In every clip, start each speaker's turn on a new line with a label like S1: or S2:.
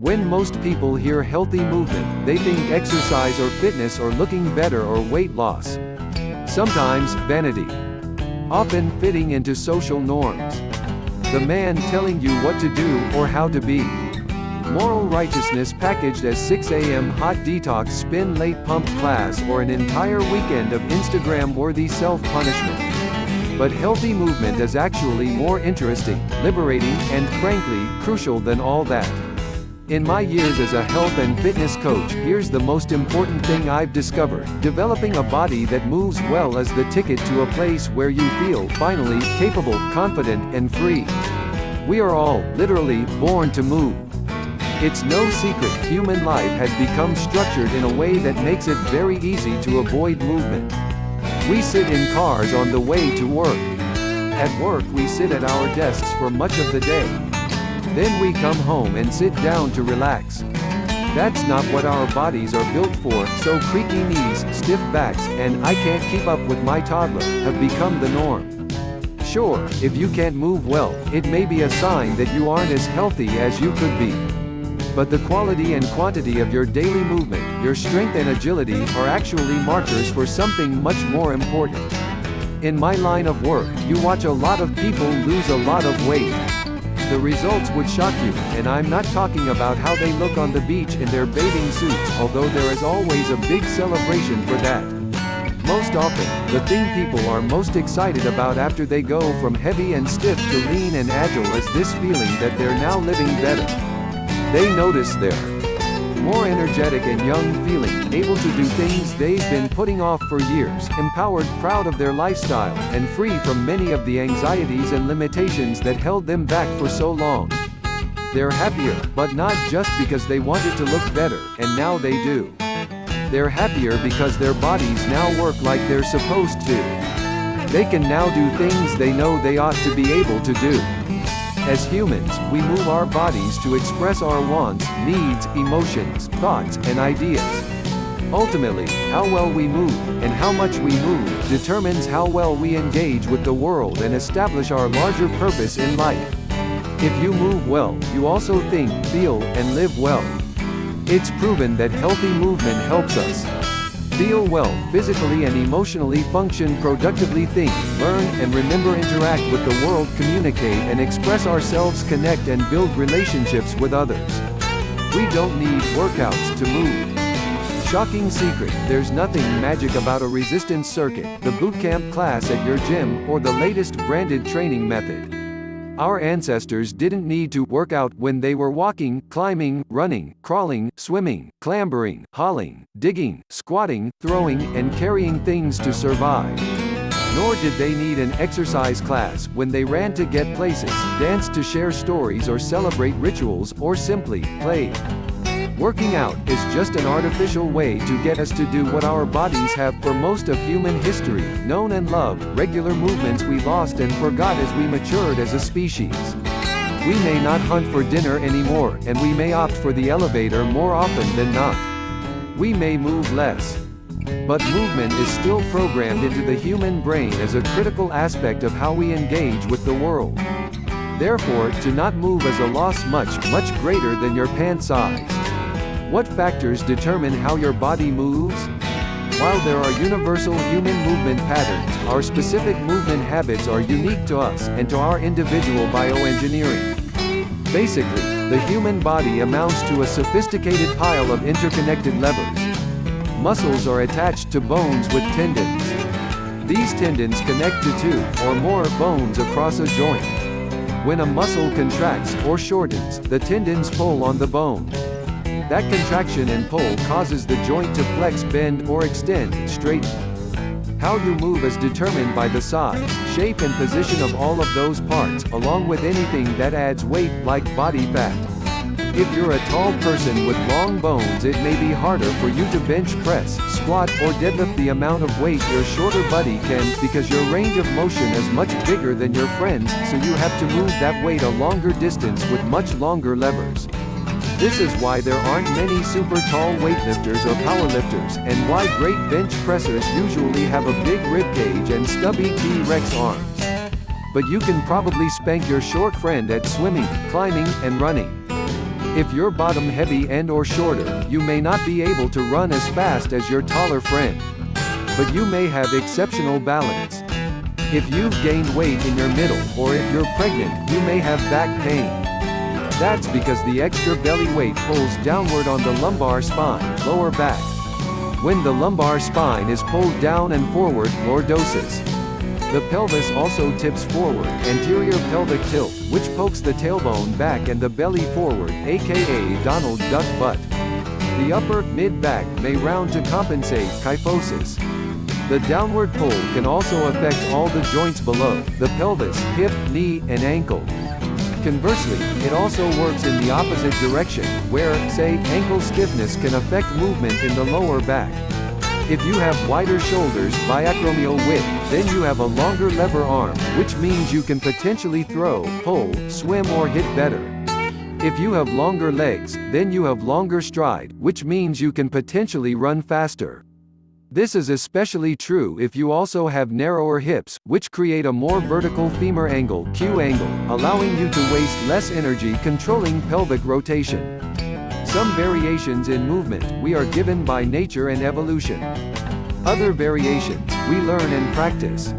S1: When most people hear healthy movement, they think exercise or fitness or looking better or weight loss. Sometimes, vanity. Often, fitting into social norms. The man telling you what to do or how to be. Moral righteousness packaged as 6 a.m. hot detox spin late pump class or an entire weekend of Instagram-worthy self-punishment. But healthy movement is actually more interesting, liberating, and frankly, crucial than all that. In my years as a health and fitness coach, here's the most important thing I've discovered: developing a body that moves well is the ticket to a place where you feel, finally, capable, confident, and free. We are all, literally, born to move. It's no secret, human life has become structured in a way that makes it very easy to avoid movement. We sit in cars on the way to work. At work we sit at our desks for much of the day. Then we come home and sit down to relax. That's not what our bodies are built for, so creaky knees, stiff backs, and "I can't keep up with my toddler" have become the norm. Sure, if you can't move well, it may be a sign that you aren't as healthy as you could be. But the quality and quantity of your daily movement, your strength and agility, are actually markers for something much more important. In my line of work, you watch a lot of people lose a lot of weight. The results would shock you, and I'm not talking about how they look on the beach in their bathing suits, although there is always a big celebration for that. Most often, the thing people are most excited about after they go from heavy and stiff to lean and agile is this feeling that they're now living better. They notice they're more energetic and young feeling, able to do things they've been putting off for years, empowered, proud of their lifestyle, and free from many of the anxieties and limitations that held them back for so long. They're happier, but not just because they wanted to look better, and now they do. They're happier because their bodies now work like they're supposed to. They can now do things they know they ought to be able to do. As humans, we move our bodies to express our wants, needs, emotions, thoughts, and ideas. Ultimately, how well we move, and how much we move, determines how well we engage with the world and establish our larger purpose in life. If you move well, you also think, feel, and live well. It's proven that healthy movement helps us feel well, physically and emotionally, function productively, think, learn and remember, interact with the world, communicate and express ourselves, connect and build relationships with others. We don't need workouts to move. Shocking secret: there's nothing magic about a resistance circuit, the bootcamp class at your gym, or the latest branded training method. Our ancestors didn't need to work out when they were walking, climbing, running, crawling, swimming, clambering, hauling, digging, squatting, throwing, and carrying things to survive. Nor did they need an exercise class when they ran to get places, danced to share stories or celebrate rituals, or simply played. Working out is just an artificial way to get us to do what our bodies have for most of human history, known and loved, regular movements we lost and forgot as we matured as a species. We may not hunt for dinner anymore, and we may opt for the elevator more often than not. We may move less. But movement is still programmed into the human brain as a critical aspect of how we engage with the world. Therefore, to not move is a loss much, much greater than your pant size. What factors determine how your body moves? While there are universal human movement patterns, our specific movement habits are unique to us and to our individual bioengineering. Basically, the human body amounts to a sophisticated pile of interconnected levers. Muscles are attached to bones with tendons. These tendons connect to 2 or more bones across a joint. When a muscle contracts or shortens, the tendons pull on the bone. That contraction and pull causes the joint to flex, bend, or extend, straighten. How you move is determined by the size, shape and position of all of those parts, along with anything that adds weight, like body fat. If you're a tall person with long bones, it may be harder for you to bench press, squat, or deadlift the amount of weight your shorter buddy can, because your range of motion is much bigger than your friend's, so you have to move that weight a longer distance with much longer levers. This is why there aren't many super tall weightlifters or powerlifters, and why great bench pressers usually have a big ribcage and stubby T-Rex arms. But you can probably spank your short friend at swimming, climbing, and running. If you're bottom heavy and/or shorter, you may not be able to run as fast as your taller friend. But you may have exceptional balance. If you've gained weight in your middle, or if you're pregnant, you may have back pain. That's because the extra belly weight pulls downward on the lumbar spine, lower back. When the lumbar spine is pulled down and forward, lordosis. The pelvis also tips forward, anterior pelvic tilt, which pokes the tailbone back and the belly forward, aka Donald Duck butt. The upper, mid-back may round to compensate, kyphosis. The downward pull can also affect all the joints below, the pelvis, hip, knee, and ankle. Conversely, it also works in the opposite direction, where, say, ankle stiffness can affect movement in the lower back. If you have wider shoulders, biacromial width, then you have a longer lever arm, which means you can potentially throw, pull, swim or hit better. If you have longer legs, then you have longer stride, which means you can potentially run faster. This is especially true if you also have narrower hips, which create a more vertical femur angle, Q angle, allowing you to waste less energy controlling pelvic rotation. Some variations in movement we are given by nature and evolution. Other variations we learn and practice.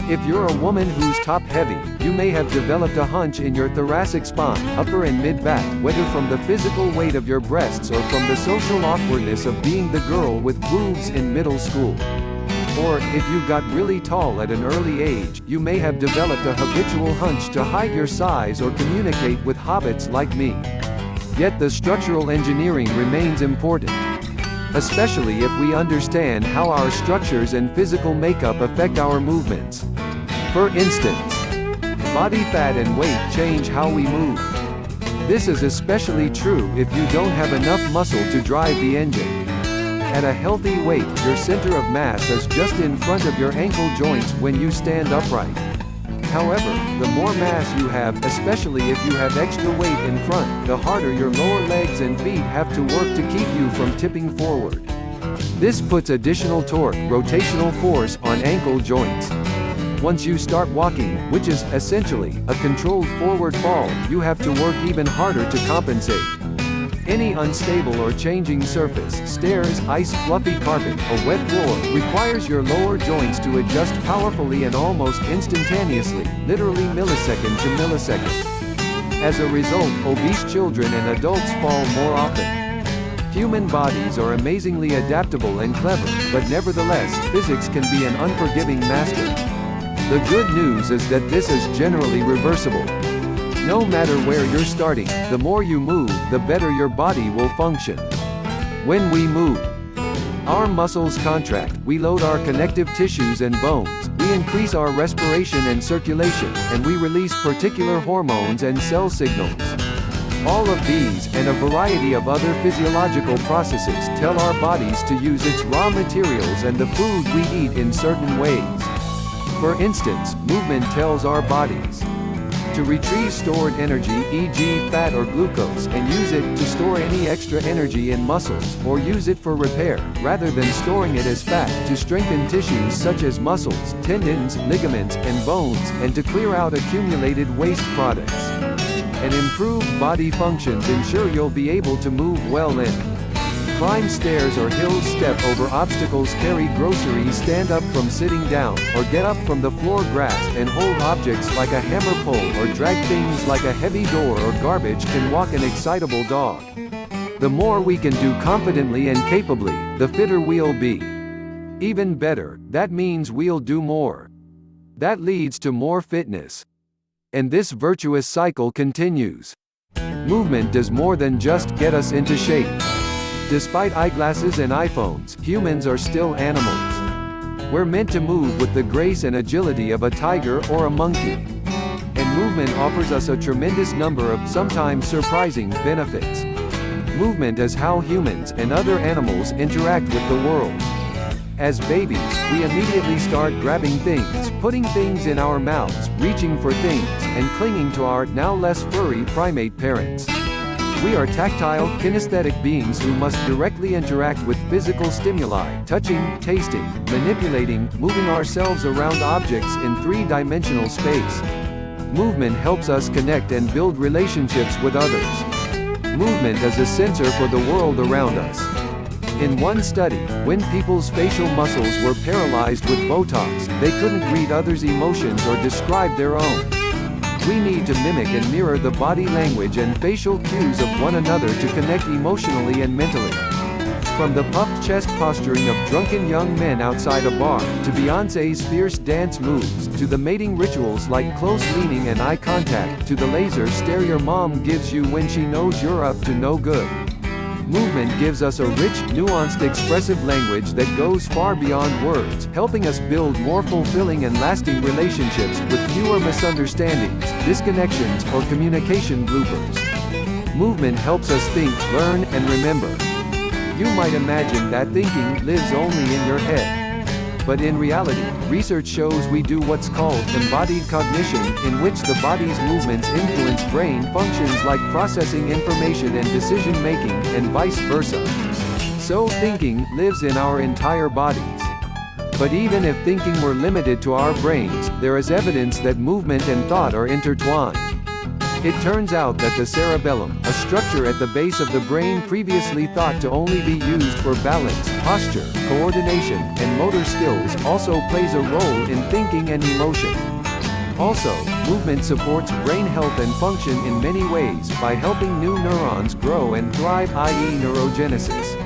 S1: If you're a woman who's top-heavy, you may have developed a hunch in your thoracic spine, upper and mid-back, whether from the physical weight of your breasts or from the social awkwardness of being the girl with boobs in middle school. Or, if you got really tall at an early age, you may have developed a habitual hunch to hide your size or communicate with hobbits like me. Yet the structural engineering remains important. Especially if we understand how our structures and physical makeup affect our movements. For instance, body fat and weight change how we move. This is especially true if you don't have enough muscle to drive the engine. At a healthy weight, your center of mass is just in front of your ankle joints when you stand upright. However, the more mass you have, especially if you have extra weight in front, the harder your lower legs and feet have to work to keep you from tipping forward. This puts additional torque, rotational force, on ankle joints. Once you start walking, which is, essentially, a controlled forward fall, you have to work even harder to compensate. Any unstable or changing surface, stairs, ice, fluffy carpet, or wet floor, requires your lower joints to adjust powerfully and almost instantaneously, literally millisecond to millisecond. As a result, obese children and adults fall more often. Human bodies are amazingly adaptable and clever, but nevertheless, physics can be an unforgiving master. The good news is that this is generally reversible. No matter where you're starting, the more you move, the better your body will function. When we move, our muscles contract, we load our connective tissues and bones, we increase our respiration and circulation, and we release particular hormones and cell signals. All of these, and a variety of other physiological processes, tell our bodies to use its raw materials and the food we eat in certain ways. For instance, movement tells our bodies to retrieve stored energy, e.g. fat or glucose, and use it to store any extra energy in muscles, or use it for repair, rather than storing it as fat, to strengthen tissues such as muscles, tendons, ligaments, and bones, and to clear out accumulated waste products. And improved body functions ensure you'll be able to move well in. Climb stairs or hills, step over obstacles, carry groceries, stand up from sitting down, or get up from the floor, grasp and hold objects like a hammer pull, or drag things like a heavy door or garbage, can walk an excitable dog. The more we can do confidently and capably, the fitter we'll be. Even better, that means we'll do more. That leads to more fitness. And this virtuous cycle continues. Movement does more than just get us into shape. Despite eyeglasses and iPhones, humans are still animals. We're meant to move with the grace and agility of a tiger or a monkey. And movement offers us a tremendous number of, sometimes surprising, benefits. Movement is how humans and other animals interact with the world. As babies, we immediately start grabbing things, putting things in our mouths, reaching for things, and clinging to our, now less furry, primate parents. We are tactile, kinesthetic beings who must directly interact with physical stimuli, touching, tasting, manipulating, moving ourselves around objects in three-dimensional space. Movement helps us connect and build relationships with others. Movement is a sensor for the world around us. In one study, when people's facial muscles were paralyzed with Botox, they couldn't read others' emotions or describe their own. We need to mimic and mirror the body language and facial cues of one another to connect emotionally and mentally. From the puffed chest posturing of drunken young men outside a bar, to Beyoncé's fierce dance moves, to the mating rituals like close leaning and eye contact, to the laser stare your mom gives you when she knows you're up to no good. Movement gives us a rich, nuanced expressive language that goes far beyond words, helping us build more fulfilling and lasting relationships with fewer misunderstandings, disconnections, or communication bloopers. Movement helps us think, learn, and remember. You might imagine that thinking lives only in your head. But in reality, research shows we do what's called embodied cognition, in which the body's movements influence brain functions like processing information and decision-making, and vice versa. So thinking lives in our entire bodies. But even if thinking were limited to our brains, there is evidence that movement and thought are intertwined. It turns out that the cerebellum, a structure at the base of the brain previously thought to only be used for balance, posture, coordination, and motor skills, also plays a role in thinking and emotion. Also, movement supports brain health and function in many ways by helping new neurons grow and thrive, i.e. neurogenesis.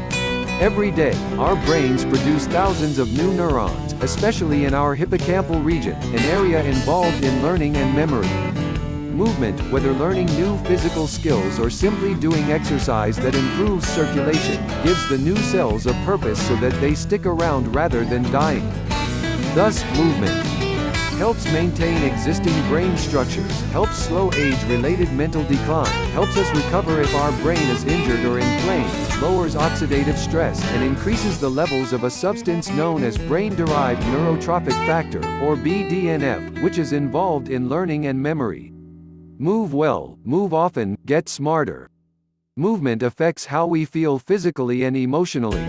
S1: Every day, our brains produce thousands of new neurons, especially in our hippocampal region, an area involved in learning and memory. Movement, whether learning new physical skills or simply doing exercise that improves circulation, gives the new cells a purpose so that they stick around rather than dying. Thus, movement helps maintain existing brain structures, helps slow age-related mental decline, helps us recover if our brain is injured or inflamed, lowers oxidative stress, and increases the levels of a substance known as brain-derived neurotrophic factor, or BDNF, which is involved in learning and memory. Move well, move often, get smarter. Movement affects how we feel physically and emotionally.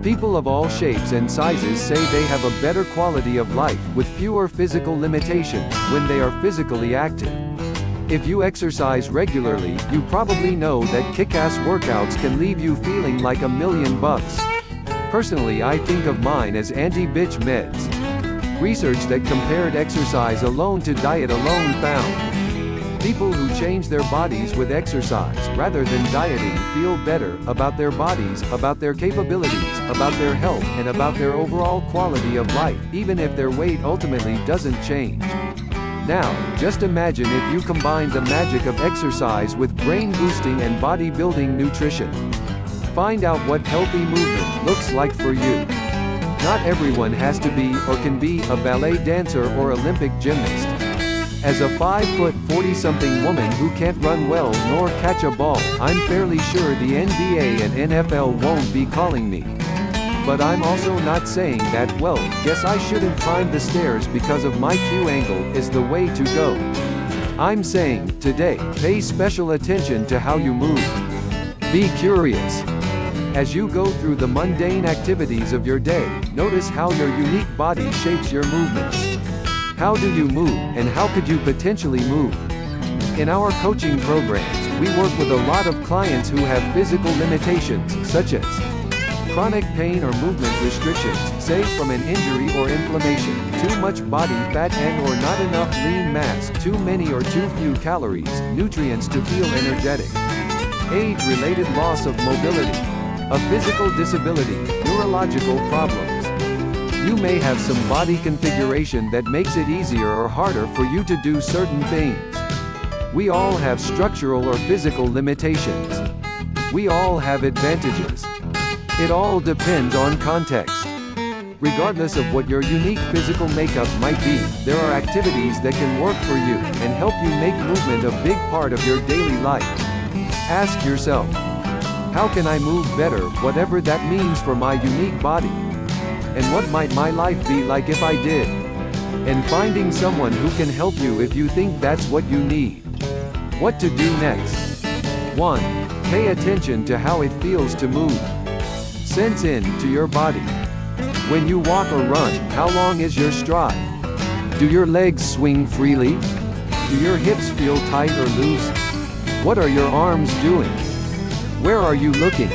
S1: People of all shapes and sizes say they have a better quality of life, with fewer physical limitations, when they are physically active. If you exercise regularly, you probably know that kick-ass workouts can leave you feeling like $1,000,000. Personally, I think of mine as anti-bitch meds. Research that compared exercise alone to diet alone found people who change their bodies with exercise, rather than dieting, feel better about their bodies, about their capabilities, about their health, and about their overall quality of life, even if their weight ultimately doesn't change. Now, just imagine if you combine the magic of exercise with brain-boosting and body-building nutrition. Find out what healthy movement looks like for you. Not everyone has to be, or can be, a ballet dancer or Olympic gymnast. As a 5', 40-something woman who can't run well nor catch a ball, I'm fairly sure the NBA and NFL won't be calling me. But I'm also not saying that, well, guess I shouldn't climb the stairs because of my Q angle is the way to go. I'm saying, today, pay special attention to how you move. Be curious. As you go through the mundane activities of your day, notice how your unique body shapes your movements. How do you move, and how could you potentially move? In our coaching programs, we work with a lot of clients who have physical limitations, such as chronic pain or movement restrictions, say from an injury or inflammation, too much body fat and or not enough lean mass, too many or too few calories, nutrients to feel energetic, age-related loss of mobility, a physical disability, neurological problems. You may have some body configuration that makes it easier or harder for you to do certain things. We all have structural or physical limitations. We all have advantages. It all depends on context. Regardless of what your unique physical makeup might be, there are activities that can work for you, and help you make movement a big part of your daily life. Ask yourself, how can I move better, whatever that means for my unique body? And what might my life be like if I did? And finding someone who can help you if you think that's what you need. What to do next? 1. Pay attention to how it feels to move. Sense in to your body. When you walk or run, how long is your stride? Do your legs swing freely? Do your hips feel tight or loose? What are your arms doing? Where are you looking?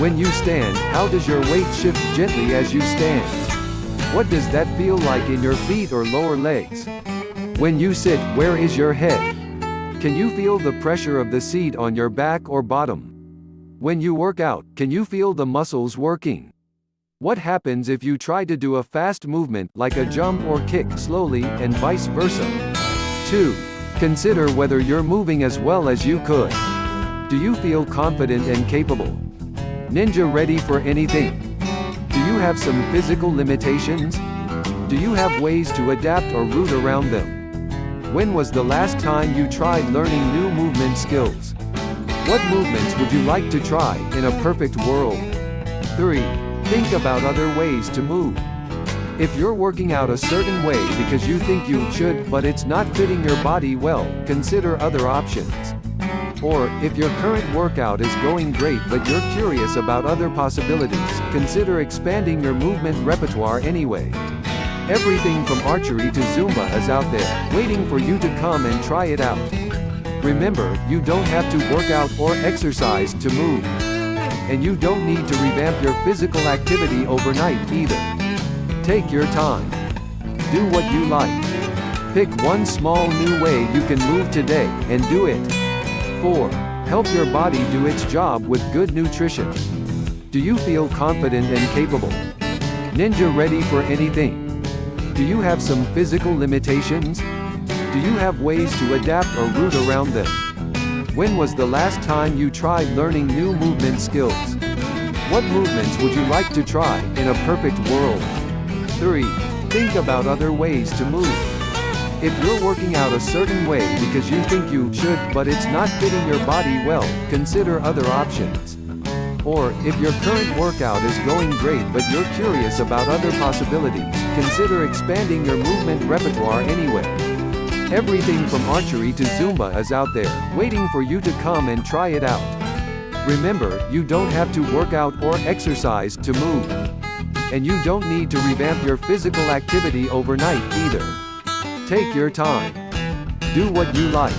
S1: When you stand, how does your weight shift gently as you stand? What does that feel like in your feet or lower legs? When you sit, where is your head? Can you feel the pressure of the seat on your back or bottom? When you work out, can you feel the muscles working? What happens if you try to do a fast movement like a jump or kick slowly, and vice versa? 2. Consider whether you're moving as well as you could. Do you feel confident and capable? Ninja ready for anything? Do you have some physical limitations? Do you have ways to adapt or root around them? When was the last time you tried learning new movement skills? What movements would you like to try in a perfect world? 3. Think about other ways to move. If you're working out a certain way because you think you should, but it's not fitting your body well, consider other options. Or, if your current workout is going great but you're curious about other possibilities, consider expanding your movement repertoire anyway. Everything from archery to Zumba is out there, waiting for you to come and try it out. Remember, you don't have to work out or exercise to move. And you don't need to revamp your physical activity overnight either. Take your time. Do what you like. Pick one small new way you can move today, and do it. 4. Help your body do its job with good nutrition. Do you feel confident and capable? Ninja ready for anything? Do you have some physical limitations? Do you have ways to adapt or root around them? When was the last time you tried learning new movement skills? What movements would you like to try in a perfect world? 3. Think about other ways to move. If you're working out a certain way because you think you should, but it's not fitting your body well, consider other options. Or, if your current workout is going great but you're curious about other possibilities, consider expanding your movement repertoire anyway. Everything from archery to Zumba is out there, waiting for you to come and try it out. Remember, you don't have to work out or exercise to move. And you don't need to revamp your physical activity overnight either. Take your time. Do what you like.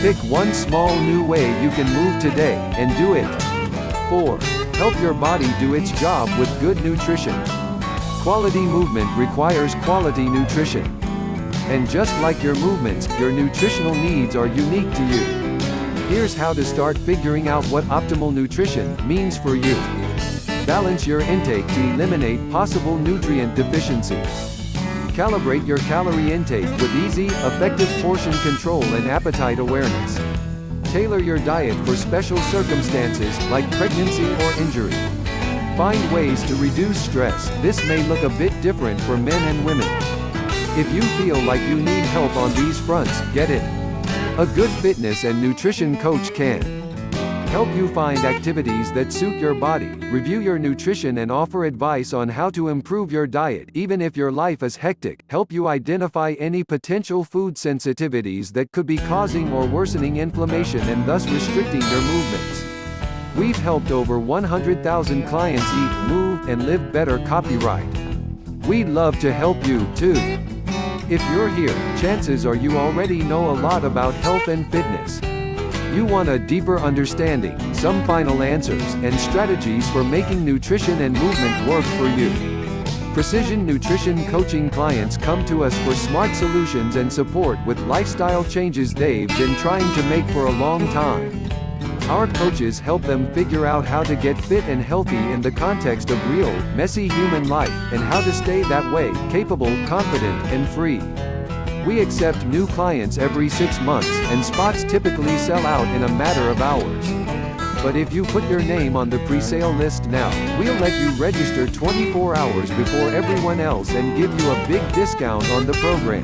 S1: Pick one small new way you can move today, and do it. 4. Help your body do its job with good nutrition. Quality movement requires quality nutrition. And just like your movements, your nutritional needs are unique to you. Here's how to start figuring out what optimal nutrition means for you. Balance your intake to eliminate possible nutrient deficiencies. Calibrate your calorie intake with easy, effective portion control and appetite awareness. Tailor your diet for special circumstances, like pregnancy or injury. Find ways to reduce stress. This may look a bit different for men and women. If you feel like you need help on these fronts, get it. A good fitness and nutrition coach can help you find activities that suit your body, review your nutrition and offer advice on how to improve your diet even if your life is hectic, help you identify any potential food sensitivities that could be causing or worsening inflammation and thus restricting your movements. We've helped over 100,000 clients eat, move, and live better. Copyright. We'd love to help you, too. If you're here, chances are you already know a lot about health and fitness. You want a deeper understanding, some final answers, and strategies for making nutrition and movement work for you. Precision Nutrition Coaching clients come to us for smart solutions and support with lifestyle changes they've been trying to make for a long time. Our coaches help them figure out how to get fit and healthy in the context of real, messy human life, and how to stay that way, capable, confident, and free. We accept new clients every 6 months, and spots typically sell out in a matter of hours. But if you put your name on the pre-sale list now, we'll let you register 24 hours before everyone else and give you a big discount on the program.